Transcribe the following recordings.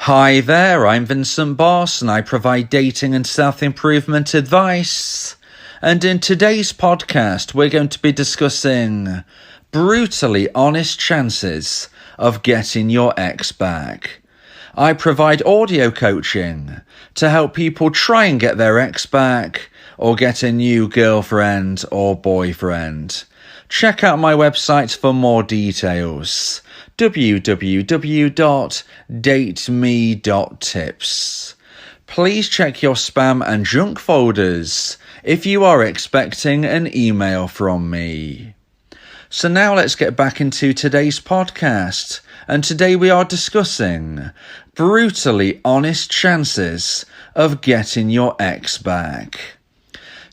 Hi there, I'm Vincent and I provide dating and self-improvement advice. And in today's podcast, we're going to be discussing brutally honest chances of getting your ex back. I provide audio coaching to help people try and get their ex back or get a new girlfriend or boyfriend. Check out my website for more details. www.dateme.tips. Please check your spam and junk folders if you are expecting an email from me. So now let's get back into today's podcast. And today we are discussing brutally honest chances of getting your ex back.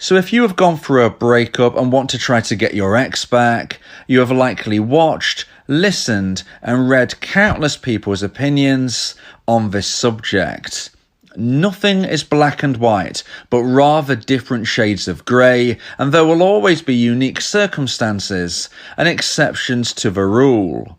So if you have gone through a breakup and want to try to get your ex back, you have likely watched, listened, and read countless people's opinions on this subject. Nothing is black and white, but rather different shades of grey, and there will always be unique circumstances and exceptions to the rule.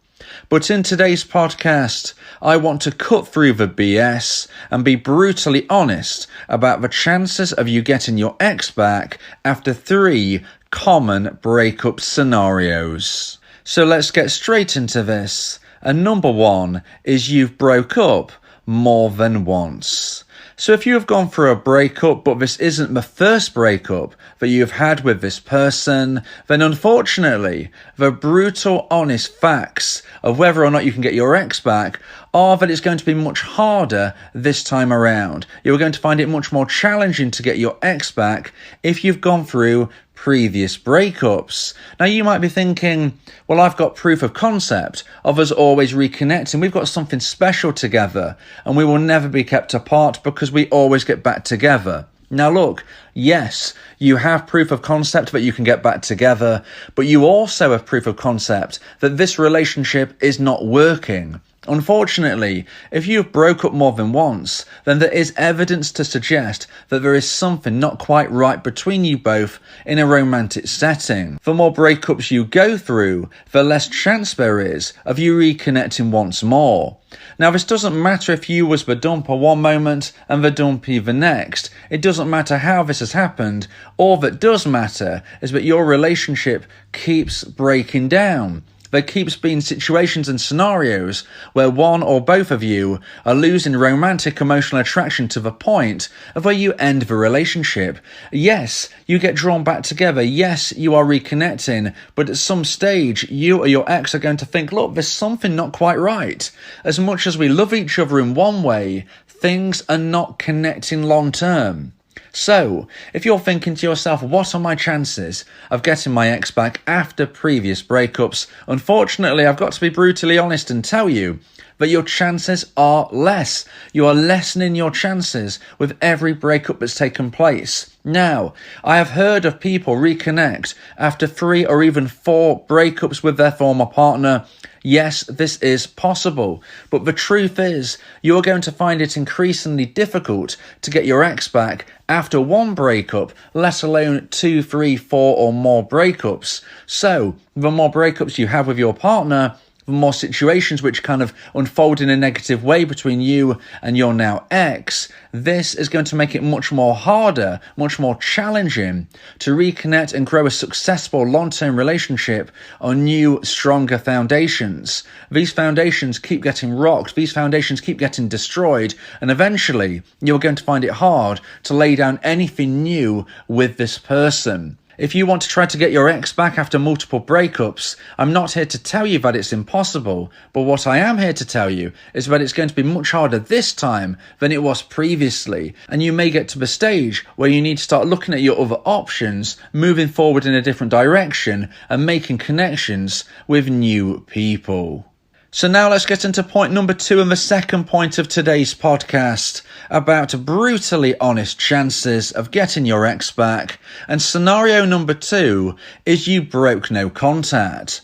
But in today's podcast, I want to cut through the BS and be brutally honest about the chances of you getting your ex back after 3 common breakup scenarios. So let's get straight into this. And number 1 is you've broke up more than once. So if you have gone through a breakup, but this isn't the first breakup that you've had with this person, then unfortunately, the brutal, honest facts of whether or not you can get your ex back are that it's going to be much harder this time around. You're going to find it much more challenging to get your ex back if you've gone through previous breakups. Now you might be thinking, well, I've got proof of concept of us always reconnecting. We've got something special together and we will never be kept apart because we always get back together. Now look, yes, you have proof of concept that you can get back together, but you also have proof of concept that this relationship is not working. Unfortunately, if you've broke up more than once, then there is evidence to suggest that there is something not quite right between you both in a romantic setting. The more breakups you go through, the less chance there is of you reconnecting once more. Now, this doesn't matter if you was the dumper one moment and the dumpee the next. It doesn't matter how this has happened. All that does matter is that your relationship keeps breaking down. There keeps being situations and scenarios where one or both of you are losing romantic emotional attraction to the point of where you end the relationship. Yes, you get drawn back together. Yes, you are reconnecting. But at some stage, you or your ex are going to think, look, there's something not quite right. As much as we love each other in one way, things are not connecting long term. So, if you're thinking to yourself, what are my chances of getting my ex back after previous breakups? Unfortunately, I've got to be brutally honest and tell you that your chances are less. You are lessening your chances with every breakup that's taken place. Now, I have heard of people reconnect after 3 or even 4 breakups with their former partner. Yes, this is possible, but the truth is, you are going to find it increasingly difficult to get your ex back after 1 breakup, let alone 2, 3, 4 or more breakups. So, the more breakups you have with your partner, the more situations which kind of unfold in a negative way between you and your now ex, this is going to make it much more harder, much more challenging to reconnect and grow a successful long-term relationship on new, stronger foundations. These foundations keep getting rocked, these foundations keep getting destroyed, and eventually you're going to find it hard to lay down anything new with this person. If you want to try to get your ex back after multiple breakups, I'm not here to tell you that it's impossible, but what I am here to tell you is that it's going to be much harder this time than it was previously, and you may get to the stage where you need to start looking at your other options, moving forward in a different direction, and making connections with new people. So now let's get into point number 2 and the second point of today's podcast about brutally honest chances of getting your ex back. And scenario number 2 is you broke no contact.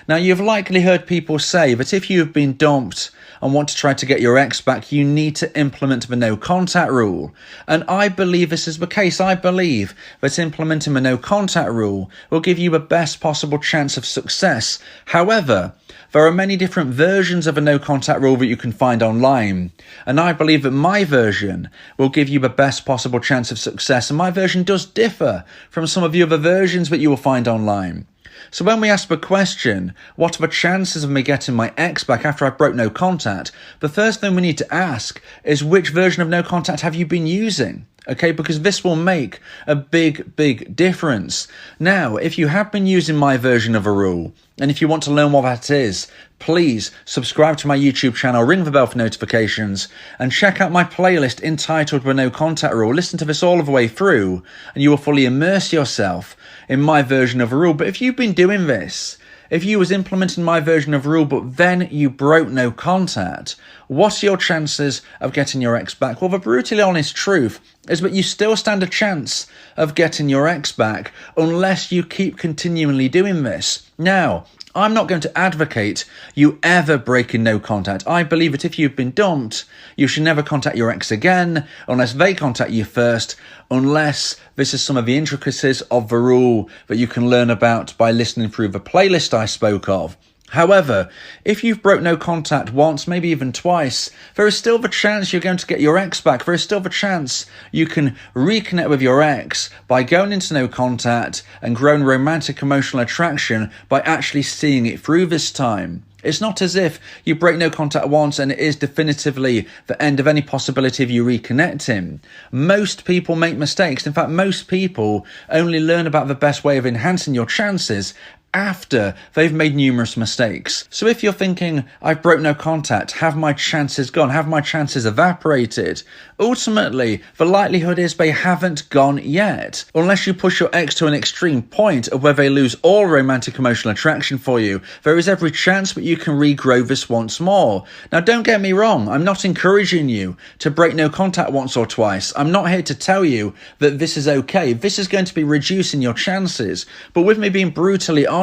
Now, you've likely heard people say that if you've been dumped and want to try to get your ex back, you need to implement the no contact rule. And I believe this is the case. I believe that implementing the no contact rule will give you the best possible chance of success. However, There are many different versions of a no contact rule that you can find online, and I believe that my version will give you the best possible chance of success, and my version does differ from some of the other versions that you will find online. So when we ask the question, what are the chances of me getting my ex back after I broke no contact, the first thing we need to ask is, which version of no contact have you been using? Okay, because this will make a big difference. Now, if you have been using my version of a rule, and if you want to learn what that is, please subscribe to my YouTube channel, ring the bell for notifications, and check out my playlist entitled The No Contact Rule. Listen to this all the way through, and you will fully immerse yourself in my version of a rule. But if you've been doing this, if you was implementing my version of rule, but then you broke no contact, what's your chances of getting your ex back? Well, the brutally honest truth is that you still stand a chance of getting your ex back unless you keep continually doing this. Now, I'm not going to advocate you ever breaking no contact. I believe that if you've been dumped, you should never contact your ex again unless they contact you first, unless this is some of the intricacies of the rule that you can learn about by listening through the playlist I spoke of. However, if you've broke no contact once, maybe even twice, there is still the chance you're going to get your ex back. There is still the chance you can reconnect with your ex by going into no contact and growing romantic emotional attraction by actually seeing it through this time. It's not as if you break no contact once and it is definitively the end of any possibility of you reconnecting. Most people make mistakes. In fact, most people only learn about the best way of enhancing your chances after they've made numerous mistakes. So if you're thinking, I've broke no contact, have my chances gone, have my chances evaporated? Ultimately, the likelihood is they haven't gone yet. Unless you push your ex to an extreme point of where they lose all romantic emotional attraction for you, there is every chance that you can regrow this once more. Now, don't get me wrong, I'm not encouraging you to break no contact once or twice. I'm not here to tell you that this is okay. This is going to be reducing your chances. But with me being brutally honest,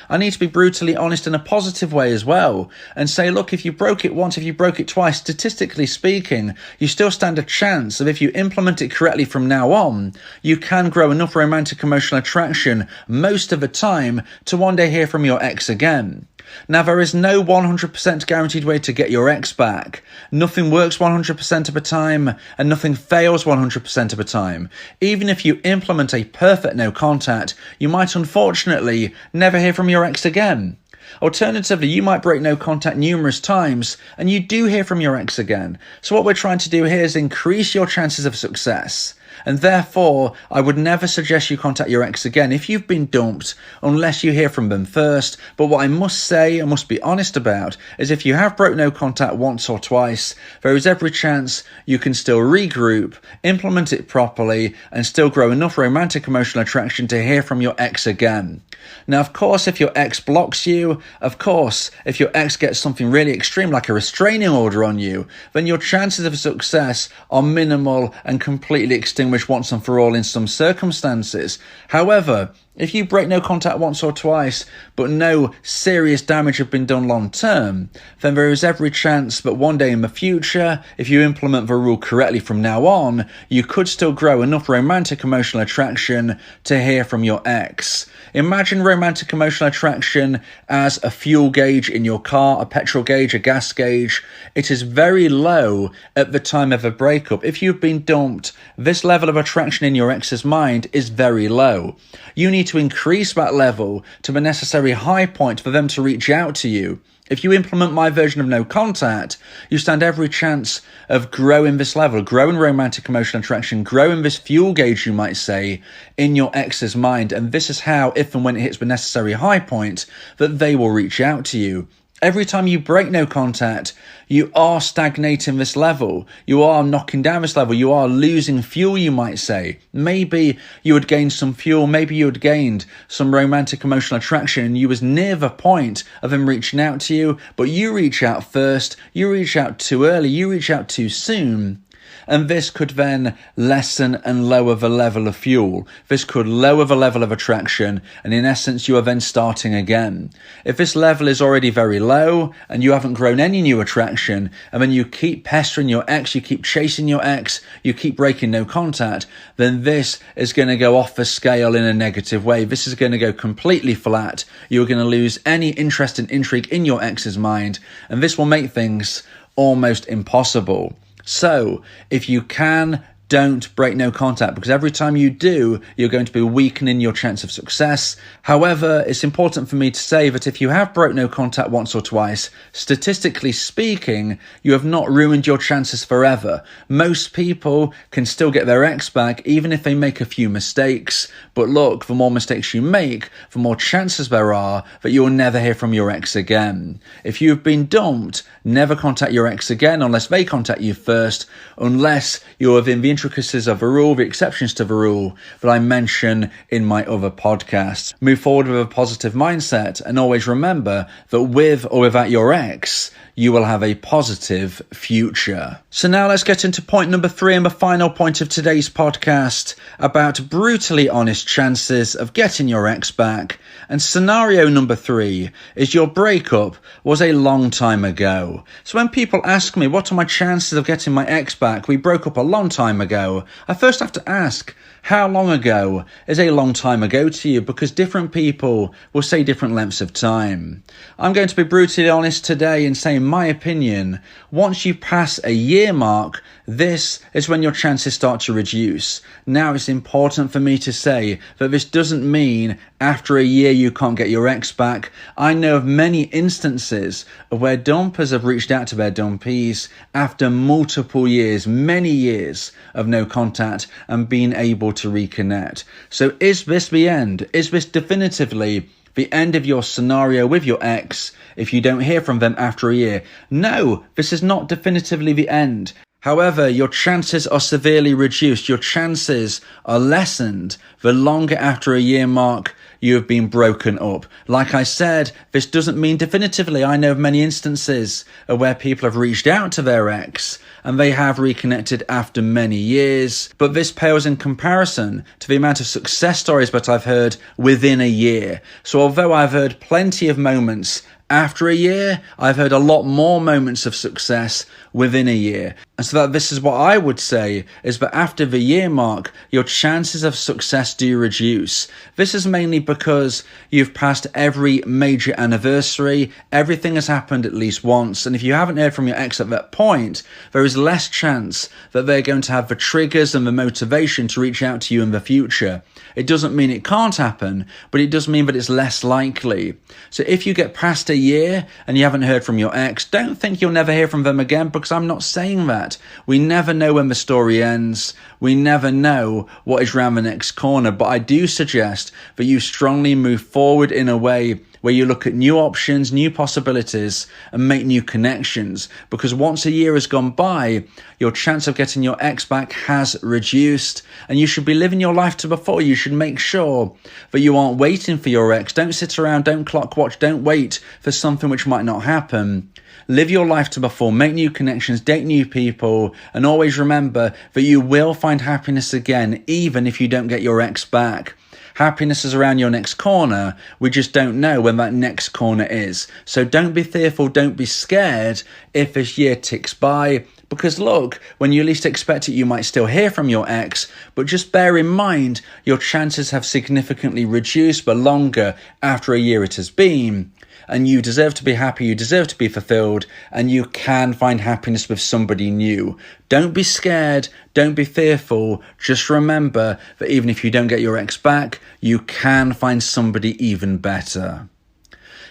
I need to be brutally honest in a positive way as well and say, look, if you broke it once, if you broke it twice, statistically speaking, you still stand a chance of, if you implement it correctly from now on, you can grow enough romantic emotional attraction most of the time to one day hear from your ex again. Now, there is no 100% guaranteed way to get your ex back. Nothing works 100% of the time, and nothing fails 100% of the time. Even if you implement a perfect no contact, you might unfortunately never hear from your ex again. Alternatively, you might break no contact numerous times and you do hear from your ex again. So what we're trying to do here is increase your chances of success. And therefore, I would never suggest you contact your ex again if you've been dumped unless you hear from them first. But what I must say, I must be honest about, is if you have broke no contact once or twice, there is every chance you can still regroup, implement it properly, and still grow enough romantic emotional attraction to hear from your ex again. Now, of course, if your ex blocks you, of course, if your ex gets something really extreme like a restraining order on you, then your chances of success are minimal and completely extinguished once and for all in some circumstances. However, if you break no contact once or twice, but no serious damage has been done long term, then there is every chance that one day in the future, if you implement the rule correctly from now on, you could still grow enough romantic emotional attraction to hear from your ex. Imagine romantic emotional attraction as a fuel gauge in your car, a petrol gauge, a gas gauge. It is very low at the time of a breakup. If you've been dumped, this level of attraction in your ex's mind is very low. You need to increase that level to the necessary high point for them to reach out to you. If you implement my version of no contact, you stand every chance of growing this level, growing romantic emotional attraction, growing this fuel gauge, you might say, in your ex's mind. And this is how, if and when it hits the necessary high point, that they will reach out to you. Every time you break no contact, you are stagnating this level. You are knocking down this level. You are losing fuel, you might say. Maybe you had gained some fuel. Maybe you had gained some romantic emotional attraction. You was near the point of them reaching out to you, but you reach out first. You reach out too early. You reach out too soon. And this could then lessen and lower the level of fuel. This could lower the level of attraction, and in essence, you are then starting again. If this level is already very low and you haven't grown any new attraction, and then you keep pestering your ex, you keep chasing your ex, you keep breaking no contact, then this is going to go off the scale in a negative way. This is going to go completely flat. You're going to lose any interest and intrigue in your ex's mind, and this will make things almost impossible. So, if you can, don't break no contact, because every time you do, you're going to be weakening your chance of success. However, it's important for me to say that if you have broke no contact once or twice, statistically speaking, you have not ruined your chances forever. Most people can still get their ex back, even if they make a few mistakes. But look, the more mistakes you make, the more chances there are that you will never hear from your ex again. If you've been dumped, never contact your ex again unless they contact you first, unless you're within the intricacies of the rule, the exceptions to the rule that I mention in my other podcasts. Move forward with a positive mindset, and always remember that with or without your ex, you will have a positive future. So now let's get into point number 3 and the final point of today's podcast about brutally honest chances of getting your ex back. And scenario number 3 is your breakup was a long time ago. So when people ask me, what are my chances of getting my ex back? We broke up a long time ago. I first have to ask, how long ago is a long time ago to you? Because different people will say different lengths of time. I'm going to be brutally honest today and say, in my opinion, once you pass a year mark, this is when your chances start to reduce. Now, it's important for me to say that this doesn't mean after a year you can't get your ex back. I know of many instances of where dumpers have reached out to their dumpees after multiple years, many years of no contact, and been able to reconnect. So is this the end? Is this definitively the end of your scenario with your ex if you don't hear from them after a year? No, this is not definitively the end. However, your chances are severely reduced. Your chances are lessened the longer after a year mark you have been broken up. Like I said, this doesn't mean definitively. I know of many instances where people have reached out to their ex and they have reconnected after many years. But this pales in comparison to the amount of success stories that I've heard within a year. So although I've heard plenty of moments after a year, I've heard a lot more moments of success within a year. And so that this is what I would say is that after the year mark, your chances of success do reduce. This is mainly because you've passed every major anniversary. Everything has happened at least once. And if you haven't heard from your ex at that point, there is less chance that they're going to have the triggers and the motivation to reach out to you in the future. It doesn't mean it can't happen, but it does mean that it's less likely. So if you get past a year and you haven't heard from your ex, don't think you'll never hear from them again, because I'm not saying that. We never know when the story ends. We never know what is round the next corner, but I do suggest that you strongly move forward in a way where you look at new options, new possibilities, and make new connections. Because once a year has gone by, your chance of getting your ex back has reduced, and you should be living your life to before. You should make sure that you aren't waiting for your ex. Don't sit around, don't clock watch, don't wait for something which might not happen. Live your life to before, make new connections, date new people, and always remember that you will find happiness again, even if you don't get your ex back. Happiness is around your next corner. We just don't know when that next corner is. So don't be fearful, don't be scared if this year ticks by. Because look, when you least expect it, you might still hear from your ex, but just bear in mind your chances have significantly reduced the longer after a year it has been. And you deserve to be happy, you deserve to be fulfilled, and you can find happiness with somebody new. Don't be scared, don't be fearful. Just remember that even if you don't get your ex back, you can find somebody even better.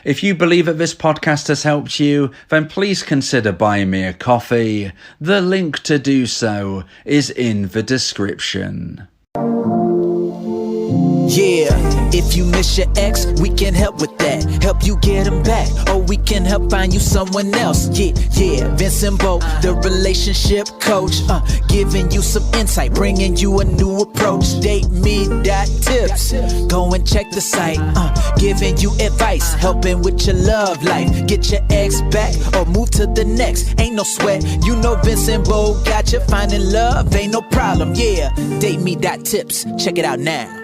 If you believe that this podcast has helped you, then please consider buying me a coffee. The link to do so is in the description. Yeah. If you miss your ex, we can help with that. Help you get him back, or we can help find you someone else. Yeah, Vincent, the relationship coach, giving you some insight, bringing you a new approach. DateMe.tips, go and check the site, giving you advice, helping with your love life. Get your ex back or move to the next. Ain't no sweat, you know Vincent got you. Finding love ain't no problem. Yeah, DateMe.tips, check it out now.